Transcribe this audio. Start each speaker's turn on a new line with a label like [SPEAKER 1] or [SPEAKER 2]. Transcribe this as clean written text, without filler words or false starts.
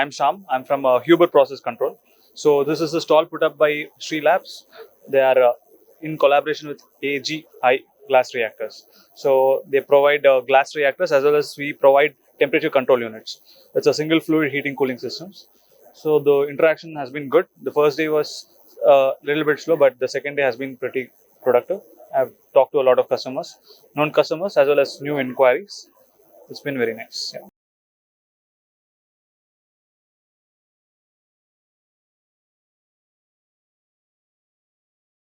[SPEAKER 1] I'm Sham. I'm from Hybiz Process Control. So this is a stall put up by Sri Labs. They are in collaboration with AGI Glass Reactors. So they provide glass reactors as well as we provide temperature control units. It's a single fluid heating cooling systems. So the interaction has been good. The first day was a little bit slow, but the second day has been pretty productive. I've talked to a lot of customers, known customers as well as new inquiries. It's been very nice. Yeah.